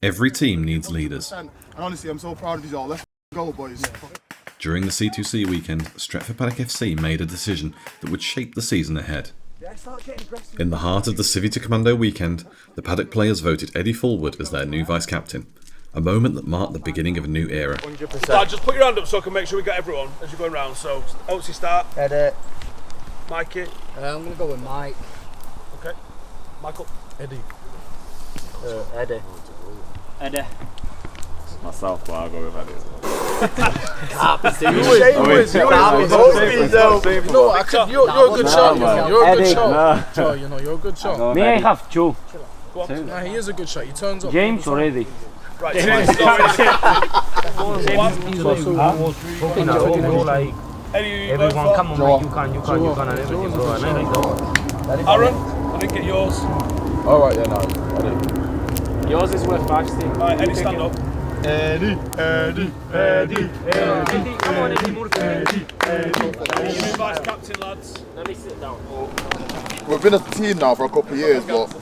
Every team needs leaders. And honestly, I'm so proud of you all. Let's go, boys. During the C2C weekend, Stretford Paddock FC made a decision that would shape the season ahead. In the heart of the Civita Commando weekend, the Paddock players voted Eddie Fulwood as their new vice-captain, a moment that marked the beginning of a new era. 100%. Just put your hand up so I can make sure we got everyone as you're going round. So, Oatsy start. Eddie. Mikey. I'm going to go with Mike. Okay. Michael. Eddie. Eddie. Eddie. Myself, but I'll go with Eddie as well. You're a good shot. You're a good shot. Joe, you're a good shot. May I have Joe? Nah, he is a good shot. He turns up. James or Eddie? Right, everyone come on, you can and everything, bro. And I like that. Aaron, I didn't get yours. Alright, yeah, no, Eddie. Yours is worth Majesty. Alright, Eddie, stand up. Eddie. Come on, Eddie, more Eddie. You're new vice captain, lads. Let me sit down. We've been a team now for a couple of years, but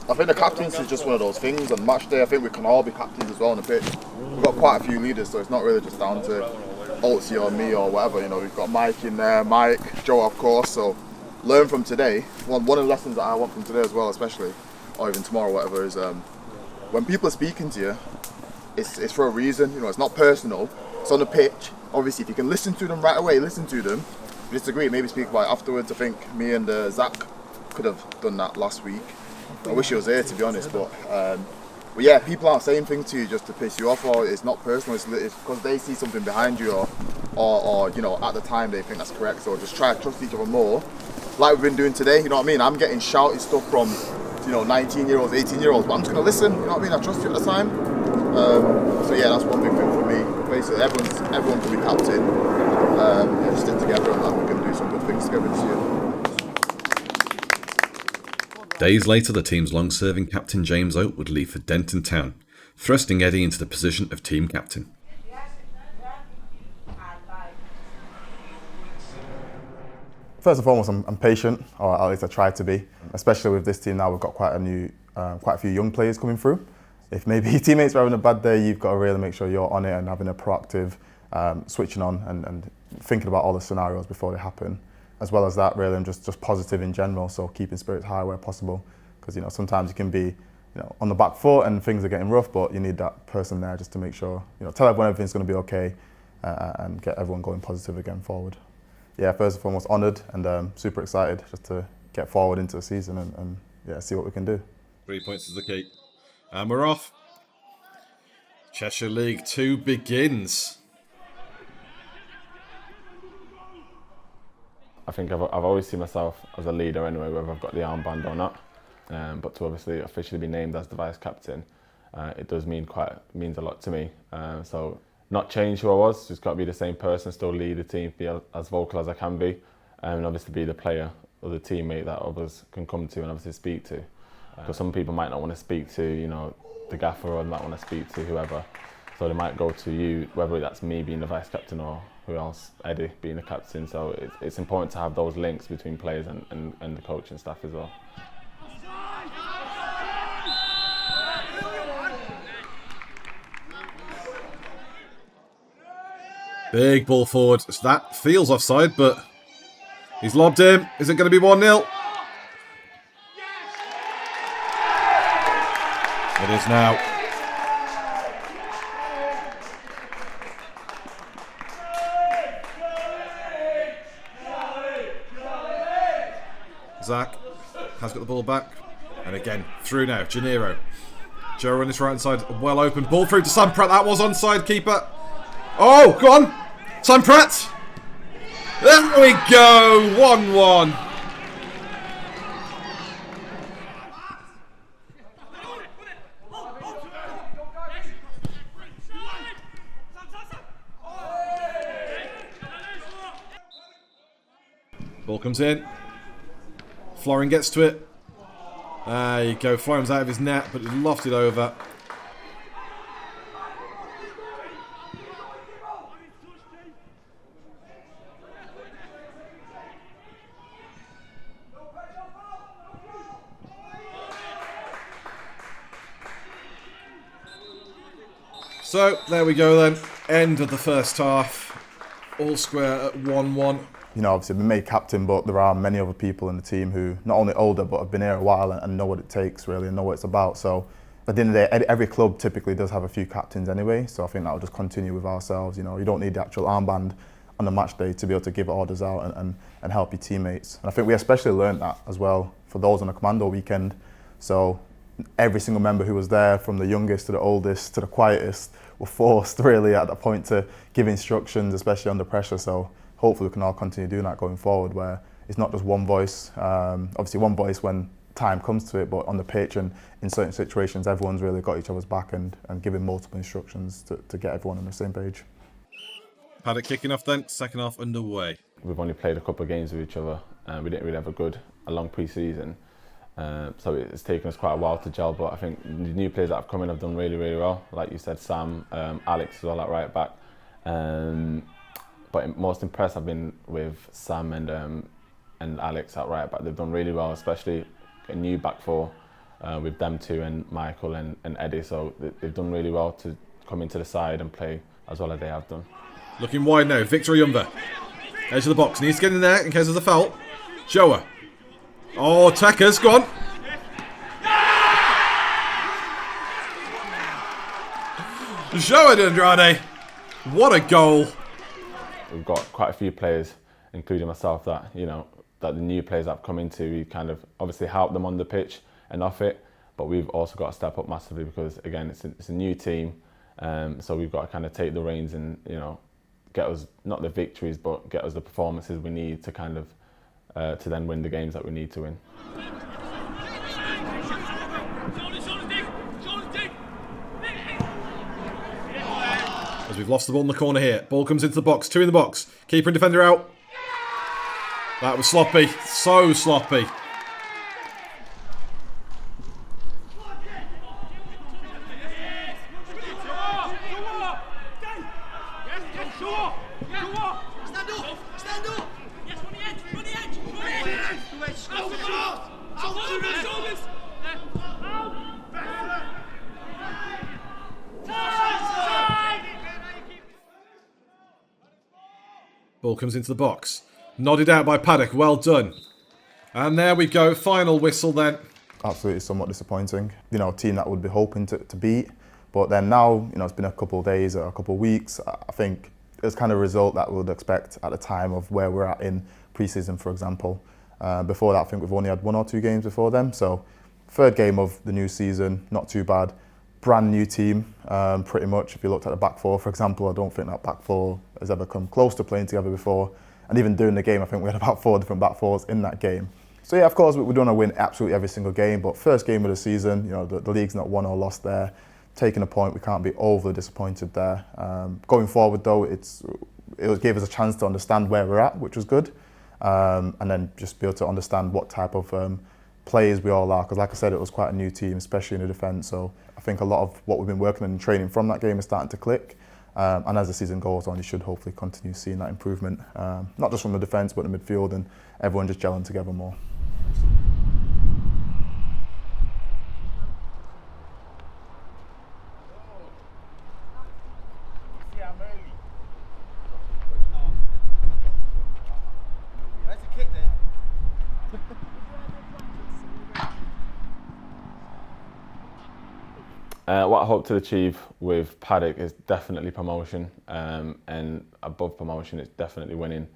I think the captaincy is just one of those things. On match day, I think we can all be captains as well on the pitch. We've got quite a few leaders, so it's not really just down to Oatsy or me or whatever. We've got Mike in there, Mike, Joe, of course. So learn from today. One of the lessons that I want from today as well, especially, or even tomorrow, whatever, is when people are speaking to you, it's for a reason. It's not personal. It's on the pitch. Obviously, if you can listen to them right away, listen to them. If you disagree, maybe speak about it afterwards. I think me and Zach could have done that last week. I wish he was here, to be honest, but yeah, people aren't saying things to you just to piss you off, or it's not personal. It's because they see something behind you, or at the time they think that's correct. So just try to trust each other more, like we've been doing today. You know what I mean? I'm getting shouted stuff from 19-year-olds, 18-year-olds, but I'm just gonna listen. You know what I mean? I trust you at the time. So yeah, that's one big thing for me. Basically, everyone can be captain. Just stick together, and we can do some good things together this year. Days later, the team's long-serving captain James Oat would leave for Denton Town, thrusting Eddie into the position of team captain. First and foremost, I'm patient, or at least I try to be. Especially with this team now, we've got quite a few young players coming through. If maybe your teammates are having a bad day, you've got to really make sure you're on it and having a proactive switching on and thinking about all the scenarios before they happen. As well as that, really, I'm just positive in general, so keeping spirits high where possible. Because sometimes you can be on the back foot and things are getting rough, but you need that person there just to make sure, tell everyone everything's going to be okay and get everyone going positive again forward. Yeah, first and foremost, honoured and super excited just to get forward into the season and see what we can do. 3 points is the key. And we're off. Cheshire League 2 begins. I think I've always seen myself as a leader anyway, whether I've got the armband or not. But to obviously officially be named as the vice captain, it does means a lot to me. So not change who I was, just got to be the same person, still lead the team, be as vocal as I can be, and obviously be the player or the teammate that others can come to and obviously speak to. Because some people might not want to speak to, the gaffer, or might want to speak to whoever. So they might go to you, whether that's me being the vice captain or who else, Eddie being the captain. So it's important to have those links between players and the coaching staff as well. Big ball forward. That feels offside, but he's lobbed him. Is it going to be 1-0? It is now. Zach has got the ball back. And again, through now. Gennaro. Joe on his right hand side. Well open. Ball through to Sam Pratt. That was onside, keeper. Oh, go on. Sam Pratt. There we go. 1-1. Ball comes in. Florin gets to it. There you go. Florin's out of his net, but he's lofted over. So, there we go then. End of the first half. All square at 1-1. You know, obviously, I've been made captain, but there are many other people in the team who not only older, but have been here a while and know what it takes, really, and know what it's about. So, at the end of the day, every club typically does have a few captains anyway. So, I think that will just continue with ourselves. You know, you don't need the actual armband on the match day to be able to give orders out and help your teammates. And I think we especially learned that as well for those on the commando weekend. So, every single member who was there, from the youngest to the oldest to the quietest, were forced really at that point to give instructions, especially under pressure. So hopefully we can all continue doing that going forward, where it's not just one voice. Obviously one voice when time comes to it, but on the pitch and in certain situations, everyone's really got each other's back and giving multiple instructions to get everyone on the same page. Paddock kicking off then, second half underway. We've only played a couple of games with each other, and we didn't really have a long pre-season. So it's taken us quite a while to gel, but I think the new players that have come in have done really, really well. Like you said, Sam, Alex as well at right back. But most impressed I've been with Sam and Alex at right back. They've done really well, especially a new back four with them two and Michael and Eddie. So they've done really well to come into the side and play as well as they have done. Looking wide now, Victor Yumba. Edge of the box, needs to get in there in case of the foul. Joao. Oh, Tekker's gone. Joao De Andrade. What a goal. We've got quite a few players, including myself, that that the new players that have come into, we kind of obviously help them on the pitch and off it, but we've also got to step up massively because again it's a new team, so we've got to kind of take the reins and get us not the victories but get us the performances we need to kind of to then win the games that we need to win. As we've lost the ball in the corner here, ball comes into the box, two in the box, keeper and defender out. That was sloppy, so sloppy. Ball comes into the box. Nodded out by Paddock. Well done. And there we go. Final whistle then. Absolutely somewhat disappointing. A team that would be hoping to beat. But then now, it's been a couple of days or a couple of weeks. I think it's kind of a result that we would expect at the time of where we're at in pre-season, for example. Before that, I think we've only had 1 or 2 games before them. So, third game of the new season, not too bad. Brand new team, pretty much. If you looked at the back four, for example, I don't think that back four has ever come close to playing together before. And even during the game, I think we had about 4 different back fours in that game. So yeah, of course, we don't want to win absolutely every single game, but first game of the season, the league's not won or lost there. Taking a point, we can't be overly disappointed there. Going forward, though, it gave us a chance to understand where we're at, which was good, and then just be able to understand what type of players we all are. Because, like I said, it was quite a new team, especially in the defence. So I think a lot of what we've been working on in training from that game is starting to click. And as the season goes on, you should hopefully continue seeing that improvement, not just from the defence, but the midfield and everyone just gelling together more. What I hope to achieve with Paddock is definitely promotion, and above promotion it's definitely winning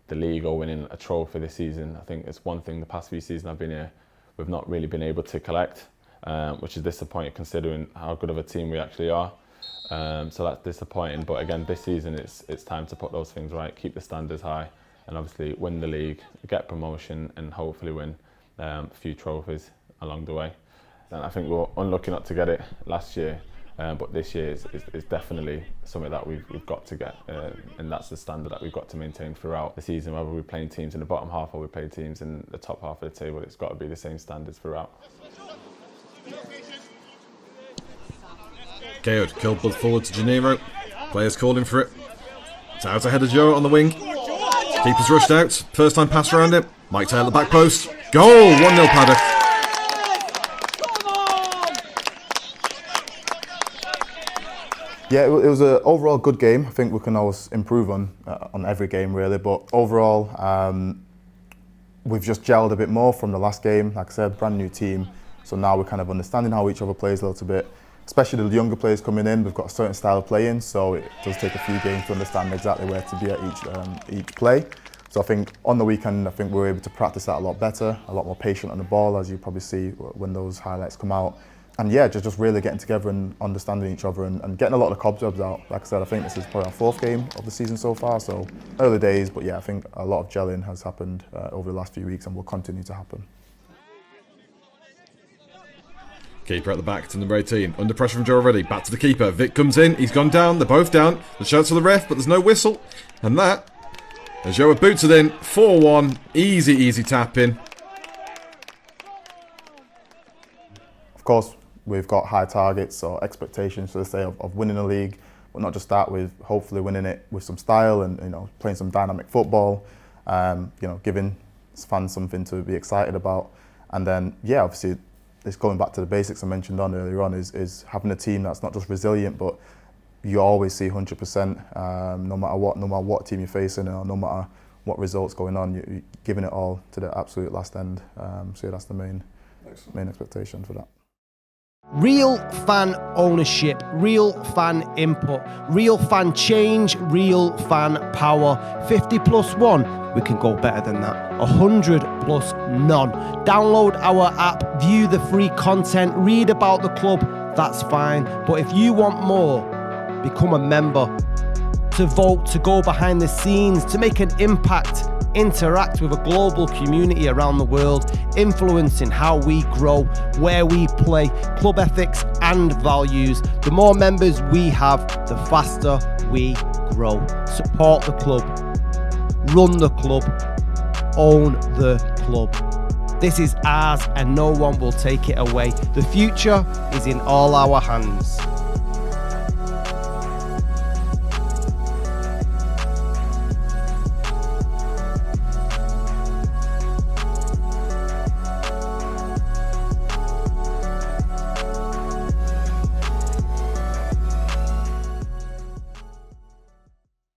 the league or winning a trophy this season. I think it's one thing the past few seasons I've been here we've not really been able to collect, which is disappointing considering how good of a team we actually are. So that's disappointing, but again this season it's time to put those things right, keep the standards high and obviously win the league, get promotion and hopefully win a few trophies along the way. And I think we were unlucky not to get it last year, but this year is definitely something that we've got to get, and that's the standard that we've got to maintain throughout the season. Whether we're playing teams in the bottom half or we play teams in the top half of the table, it's got to be the same standards throughout. KO'd, killed ball forward to Janeiro. Players calling for it. It's out ahead of Joe on the wing. Keeper's rushed out. First time pass around it. Mike Taylor at the back post. Goal! 1-0 Paddock. Yeah, it was an overall good game. I think we can always improve on every game really, but overall we've just gelled a bit more from the last game. Like I said, brand new team, so now we're kind of understanding how each other plays a little bit, especially the younger players coming in. We've got a certain style of playing, so it does take a few games to understand exactly where to be at each play. So I think on the weekend, I think we were able to practice that a lot better, a lot more patient on the ball, as you probably see when those highlights come out. And yeah, just really getting together and understanding each other and getting a lot of the cobwebs out. Like I said, I think this is probably our 4th game of the season so far, so early days, but yeah, I think a lot of gelling has happened over the last few weeks and will continue to happen. Keeper at the back to number 18. Under pressure from Joe already. Back to the keeper. Vic comes in. He's gone down. They're both down. The shouts to the ref, but there's no whistle. And that, as Joe boots it in, 4-1. Easy, easy tap in. Of course, we've got high targets or expectations, should I say, of winning the league, but not just that, with hopefully winning it with some style and playing some dynamic football, giving fans something to be excited about. And then, yeah, obviously, it's going back to the basics I mentioned earlier on, is having a team that's not just resilient, but you always see 100%, no matter what team you're facing, or no matter what results going on, you're giving it all to the absolute last end. So yeah, that's the main expectation for that. Real fan ownership, real fan input, real fan change, real fan power. 50 plus 1, we can go better than that. 100 plus none. Download our app, view the free content, read about the club, that's fine. But if you want more, become a member. To vote, to go behind the scenes, to make an impact, interact with a global community around the world, influencing how we grow, where we play, club ethics and values. The more members we have, the faster we grow. Support the club, run the club, own the club. This is ours and no one will take it away. The future is in all our hands.